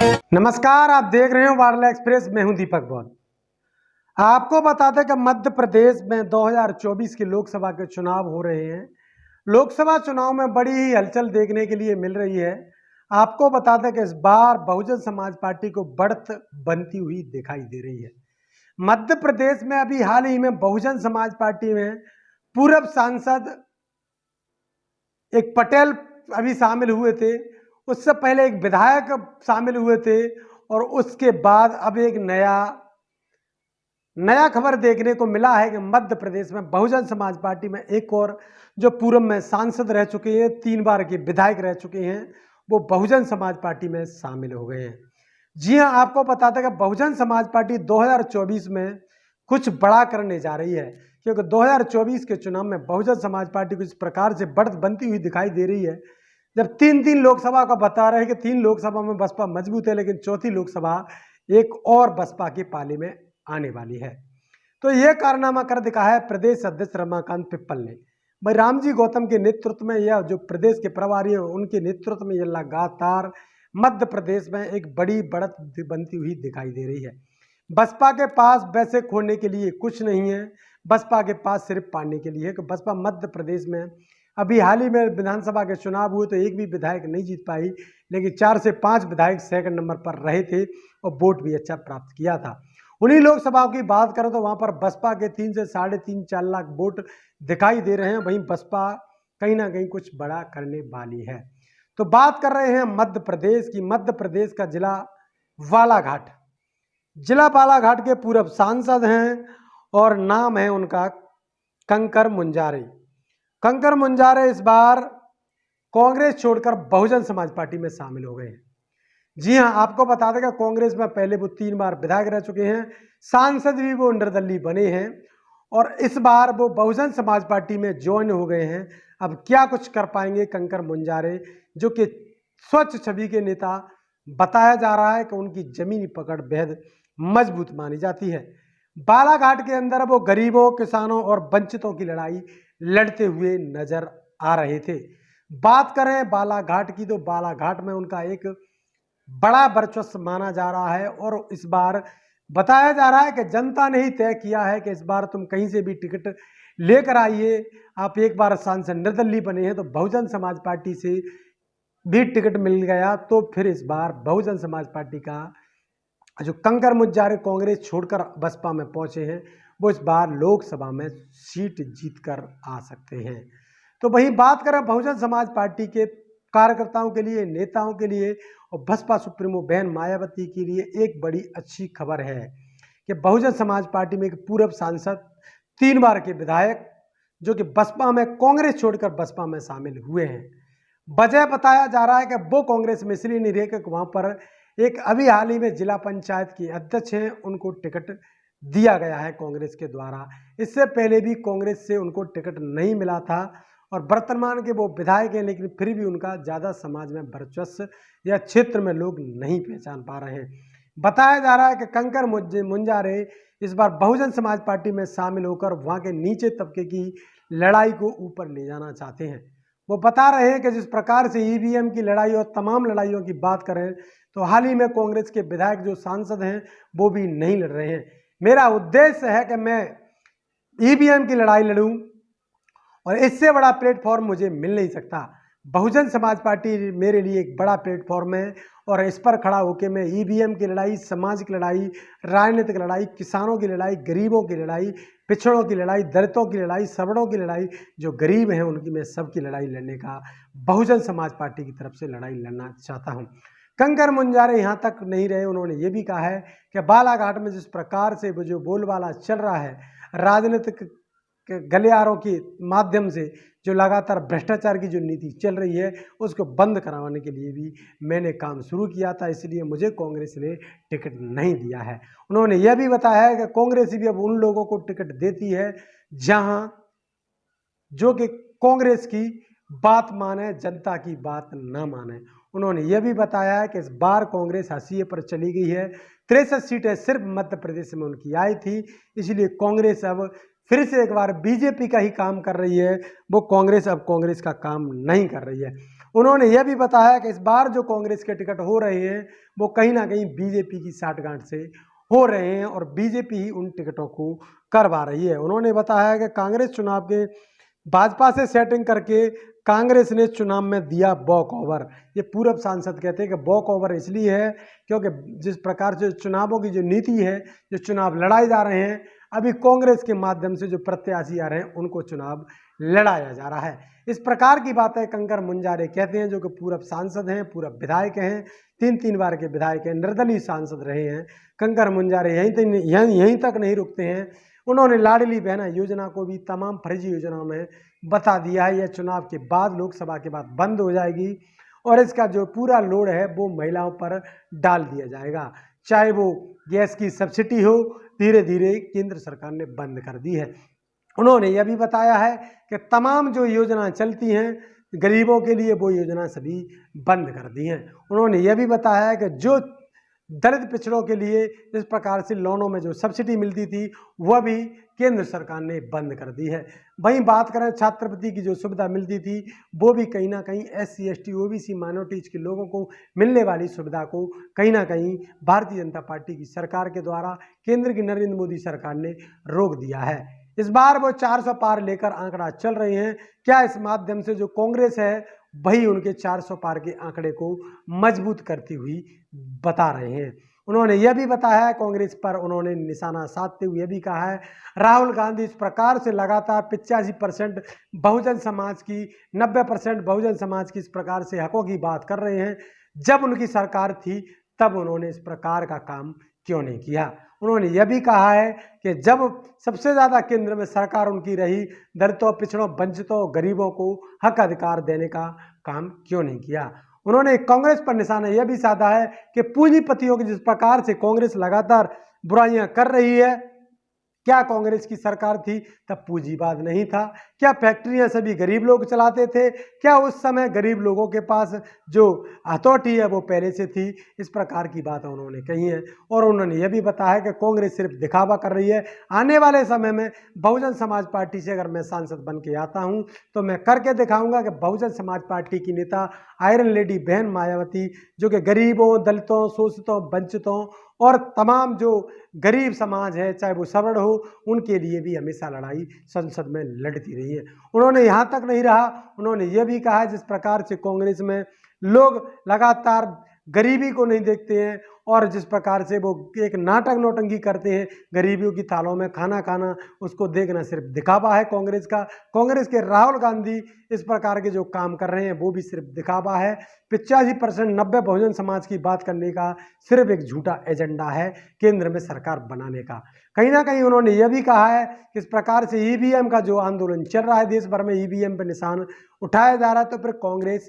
नमस्कार, आप देख रहे हो वार्ला एक्सप्रेस। मैं हूं दीपक बौद्ध। आपको बता दें कि मध्य प्रदेश में 2024 के लोकसभा के चुनाव हो रहे हैं। लोकसभा चुनाव में बड़ी ही हलचल देखने के लिए मिल रही है। आपको बता दें कि इस बार बहुजन समाज पार्टी को बढ़त बनती हुई दिखाई दे रही है। मध्य प्रदेश में अभी हाल ही में बहुजन समाज पार्टी में पूर्व सांसद एक पटेल अभी शामिल हुए थे। उससे पहले एक विधायक शामिल हुए थे और उसके बाद अब एक नया खबर देखने को मिला है कि मध्य प्रदेश में बहुजन समाज पार्टी में एक और जो पूर्व में सांसद रह चुके हैं, 3 बार के विधायक रह चुके हैं, वो बहुजन समाज पार्टी में शामिल हो गए हैं। जी हां, आपको बता दें कि बहुजन समाज पार्टी 2024 में कुछ बड़ा करने जा रही है, क्योंकि 2024 के चुनाव में बहुजन समाज पार्टी को इस प्रकार से बढ़त बनती हुई दिखाई दे रही है। जब 3 लोकसभा का बता रहे हैं कि 3 लोकसभा में बसपा मजबूत है, लेकिन चौथी लोकसभा एक और बसपा के पाले में आने वाली है। तो यह कारनामा कर दिखाया है प्रदेश अध्यक्ष रमाकांत पिप्पल ने। भाई राम जी गौतम के नेतृत्व में यह जो प्रदेश के प्रभारी है, उनके नेतृत्व में यह लगातार मध्य प्रदेश में एक बड़ी बढ़त बनती हुई दिखाई दे रही है। बसपा के पास वैसे खोने के लिए कुछ नहीं है, बसपा के पास सिर्फ पाने के लिए है कि बसपा मध्य प्रदेश में अभी हाल ही में विधानसभा के चुनाव हुए तो एक भी विधायक नहीं जीत पाई, लेकिन 4 से 5 विधायक सेकंड नंबर पर रहे थे और वोट भी अच्छा प्राप्त किया था। उन्हीं लोकसभाओं की बात करें तो वहां पर बसपा के 3 से 3.5-4 लाख वोट दिखाई दे रहे हैं। वहीं बसपा कहीं ना कहीं कुछ बड़ा करने वाली है। तो बात कर रहे हैं मध्य प्रदेश की। मध्य प्रदेश का जिला बालाघाट, जिला बालाघाट के पूर्व सांसद हैं और नाम है उनका कंकर मुंजारे। कंकर मुंजारे इस बार कांग्रेस छोड़कर बहुजन समाज पार्टी में शामिल हो गए हैं। जी हां, आपको बता देगा कांग्रेस में पहले वो 3 बार विधायक रह चुके हैं, सांसद भी वो निर्दलीय बने हैं और इस बार वो बहुजन समाज पार्टी में ज्वाइन हो गए हैं। अब क्या कुछ कर पाएंगे कंकर मुंजारे, जो कि स्वच्छ छवि के नेता बताया जा रहा है कि उनकी जमीनी पकड़ बेहद मजबूत मानी जाती है। बालाघाट के अंदर वो गरीबों, किसानों और वंचितों की लड़ाई लड़ते हुए नजर आ रहे थे। बात करें बालाघाट की तो बालाघाट में उनका एक बड़ा वर्चस्व माना जा रहा है और इस बार बताया जा रहा है कि जनता ने ही तय किया है कि इस बार तुम कहीं से भी टिकट लेकर आइए। आप एक बार सांसद निर्दलीय बने हैं तो बहुजन समाज पार्टी से भी टिकट मिल गया, तो फिर इस बार बहुजन समाज पार्टी का जो कंकर मुंजारे कांग्रेस छोड़कर बसपा में पहुंचे हैं, वो इस बार लोकसभा में सीट जीतकर आ सकते हैं। तो वहीं बात करें बहुजन समाज पार्टी के कार्यकर्ताओं के लिए, नेताओं के लिए और बसपा सुप्रीमो बहन मायावती के लिए एक बड़ी अच्छी खबर है कि बहुजन समाज पार्टी में एक पूर्व सांसद, 3 बार के विधायक जो कि बसपा में कांग्रेस छोड़कर बसपा में शामिल हुए हैं। वजह बताया जा रहा है कि वो कांग्रेस में इसलिए नहीं रहे कि वहां पर एक अभी हाल ही में जिला पंचायत की अध्यक्ष हैं, उनको टिकट दिया गया है कांग्रेस के द्वारा। इससे पहले भी कांग्रेस से उनको टिकट नहीं मिला था और वर्तमान के वो विधायक हैं, लेकिन फिर भी उनका ज़्यादा समाज में वर्चस्व या क्षेत्र में लोग नहीं पहचान पा रहे हैं। बताया जा रहा है कि कंकर मुंजारे इस बार बहुजन समाज पार्टी में शामिल होकर वहाँ के नीचे तबके की लड़ाई को ऊपर ले जाना चाहते हैं। वो बता रहे हैं कि जिस प्रकार से ईवीएम की लड़ाई और तमाम लड़ाइयों की बात करें तो हाल ही में कांग्रेस के विधायक जो सांसद हैं वो भी नहीं लड़ रहे हैं। मेरा उद्देश्य है कि मैं ईवीएम की लड़ाई लड़ूं और इससे बड़ा प्लेटफॉर्म मुझे मिल नहीं सकता। बहुजन समाज पार्टी मेरे लिए एक बड़ा प्लेटफॉर्म है और इस पर खड़ा होकर मैं ईवीएम की लड़ाई, सामाजिक लड़ाई, राजनीतिक लड़ाई, किसानों की लड़ाई, गरीबों की लड़ाई, पिछड़ों की लड़ाई, दलितों की लड़ाई, सवर्णों की लड़ाई, जो गरीब हैं उनकी मैं सबकी लड़ाई लड़ने का बहुजन समाज पार्टी की तरफ से लड़ाई लड़ना चाहता हूँ। कंकर मुंजारे यहाँ तक नहीं रहे, उन्होंने ये भी कहा है कि बालाघाट में जिस प्रकार से वो जो बोलबाला चल रहा है राजनीतिक गलियारों के माध्यम से, जो लगातार भ्रष्टाचार की जो नीति चल रही है उसको बंद करवाने के लिए भी मैंने काम शुरू किया था, इसलिए मुझे कांग्रेस ने टिकट नहीं दिया है। उन्होंने यह भी बताया है कि कांग्रेस भी अब उन लोगों को टिकट देती है जहां जो कि कांग्रेस की बात माने, जनता की बात ना माने। उन्होंने यह भी बताया है कि इस बार कांग्रेस हाशिए पर चली गई है। 63 सीटें सिर्फ मध्य प्रदेश में उनकी आई थी, इसलिए कांग्रेस अब फिर से एक बार बीजेपी का ही काम कर रही है, वो कांग्रेस अब कांग्रेस का काम नहीं कर रही है। उन्होंने यह भी बताया कि इस बार जो कांग्रेस के टिकट हो रहे हैं वो कहीं ना कहीं बीजेपी की साठगांठ से हो रहे हैं और बीजेपी ही उन टिकटों को करवा रही है। उन्होंने बताया कि कांग्रेस चुनाव के भाजपा से सेटिंग करके कांग्रेस ने चुनाव में दिया वॉक ओवर। ये पूर्व सांसद कहते हैं कि वॉक ओवर इसलिए है क्योंकि जिस प्रकार से चुनावों की जो नीति है, जो चुनाव लड़ाए जा रहे हैं, अभी कांग्रेस के माध्यम से जो प्रत्याशी आ रहे हैं उनको चुनाव लड़ाया जा रहा है। इस प्रकार की बातें कंकर मुंजारे कहते हैं, जो कि पूर्व सांसद हैं, पूर्व विधायक हैं, 3 बार के विधायक हैं, निर्दलीय सांसद रहे हैं। कंकर मुंजारे यहीं तक नहीं रुकते हैं, उन्होंने लाडली बहना योजना को भी तमाम फर्जी योजनाओं में बता दिया है। यह चुनाव के बाद, लोकसभा के बाद बंद हो जाएगी और इसका जो पूरा लोड है वो महिलाओं पर डाल दिया जाएगा। चाहे वो गैस की सब्सिडी हो, धीरे धीरे केंद्र सरकार ने बंद कर दी है। उन्होंने यह भी बताया है कि तमाम जो योजनाएं चलती हैं गरीबों के लिए, वो योजना सभी बंद कर दी हैं। उन्होंने यह भी बताया है कि जो दलित पिछड़ों के लिए जिस प्रकार से लोनों में जो सब्सिडी मिलती थी वह भी केंद्र सरकार ने बंद कर दी है। वहीं बात करें छात्रवृत्ति की जो सुविधा मिलती थी वो भी कहीं ना कहीं SC ST OBC माइनॉरिटीज के लोगों को मिलने वाली सुविधा को कहीं ना कहीं भारतीय जनता पार्टी की सरकार के द्वारा, केंद्र की नरेंद्र मोदी सरकार ने रोक दिया है। इस बार वो 400 पार लेकर आंकड़ा चल रहे हैं। क्या इस माध्यम से जो कांग्रेस है वही उनके 400 पार के आंकड़े को मजबूत करती हुई बता रहे हैं। उन्होंने यह भी बताया है, कांग्रेस पर उन्होंने निशाना साधते हुए भी कहा है, राहुल गांधी इस प्रकार से लगातार 85% बहुजन समाज की, 90% बहुजन समाज की इस प्रकार से हकों की बात कर रहे हैं। जब उनकी सरकार थी तब उन्होंने इस प्रकार का काम क्यों नहीं किया। उन्होंने यह भी कहा है कि जब सबसे ज़्यादा केंद्र में सरकार उनकी रही, दलितों, पिछड़ों, वंचितों, गरीबों को हक अधिकार देने का काम क्यों नहीं किया। उन्होंने कांग्रेस पर निशाना यह भी साधा है कि पूंजीपतियों की जिस प्रकार से कांग्रेस लगातार बुराइयां कर रही है, क्या कांग्रेस की सरकार थी तब पूंजीवाद नहीं था? क्या फैक्ट्रियां सभी गरीब लोग चलाते थे? क्या उस समय गरीब लोगों के पास जो हथौटी है वो पहले से थी? इस प्रकार की बात उन्होंने कही है। और उन्होंने यह भी बताया कि कांग्रेस सिर्फ दिखावा कर रही है। आने वाले समय में बहुजन समाज पार्टी से अगर मैं सांसद बन के आता हूं तो मैं करके दिखाऊंगा कि बहुजन समाज पार्टी की नेता आयरन लेडी बहन मायावती, जो कि गरीबों, दलितों, शोषितों, वंचितों और तमाम जो गरीब समाज है, चाहे वो सवर्ण हो, उनके लिए भी हमेशा लड़ाई संसद में लड़ती रही है। उन्होंने यहाँ तक नहीं रहा, उन्होंने ये भी कहा जिस प्रकार से कांग्रेस में लोग लगातार गरीबी को नहीं देखते हैं और जिस प्रकार से वो एक नाटक नौटंकी करते हैं, गरीबियों की थालों में खाना खाना, उसको देखना सिर्फ दिखावा है कांग्रेस का। कांग्रेस के राहुल गांधी इस प्रकार के जो काम कर रहे हैं वो भी सिर्फ दिखावा है। 85% 90 बहुजन समाज की बात करने का सिर्फ एक झूठा एजेंडा है केंद्र में सरकार बनाने का। कहीं ना कहीं उन्होंने यह भी कहा है कि इस प्रकार से EVM का जो आंदोलन चल रहा है, देश भर में EVM पर निशान उठाया जा रहा है, तो फिर कांग्रेस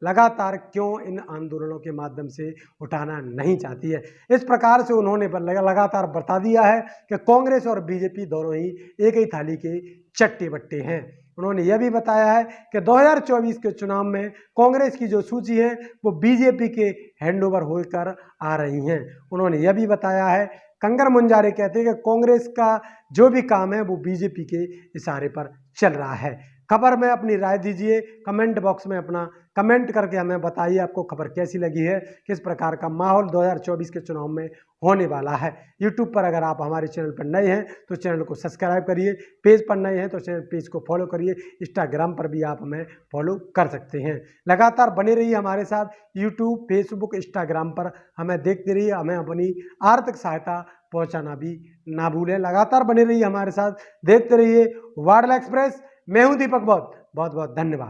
लगातार क्यों इन आंदोलनों के माध्यम से उठाना नहीं चाहती है। इस प्रकार से उन्होंने लगातार बता दिया है कि कांग्रेस और बीजेपी दोनों ही एक ही थाली के चट्टे बट्टे हैं। उन्होंने यह भी बताया है कि 2024 के चुनाव में कांग्रेस की जो सूची है वो बीजेपी के हैंडओवर होकर आ रही हैं। उन्होंने यह भी बताया है, कंकर मुंजारे कहते हैं कि कांग्रेस का जो भी काम है वो बीजेपी के इशारे पर चल रहा है। खबर में अपनी राय दीजिए, कमेंट बॉक्स में अपना कमेंट करके हमें बताइए आपको खबर कैसी लगी है, किस प्रकार का माहौल 2024 के चुनाव में होने वाला है। यूट्यूब पर अगर आप हमारे चैनल पर नए हैं तो चैनल को सब्सक्राइब करिए, पेज पर नए हैं तो चैनल पेज को फॉलो करिए, इंस्टाग्राम पर भी आप हमें फॉलो कर सकते हैं। लगातार बने रहिए हमारे साथ, यूट्यूब, फेसबुक, इंस्टाग्राम पर हमें देखते रहिए, हमें अपनी आर्थिक सहायता पहुँचाना भी ना भूलें। लगातार बने रहिए हमारे साथ, देखते रहिए वार्डला एक्सप्रेस। मैं हूं दीपक बौद्ध, बहुत बहुत धन्यवाद।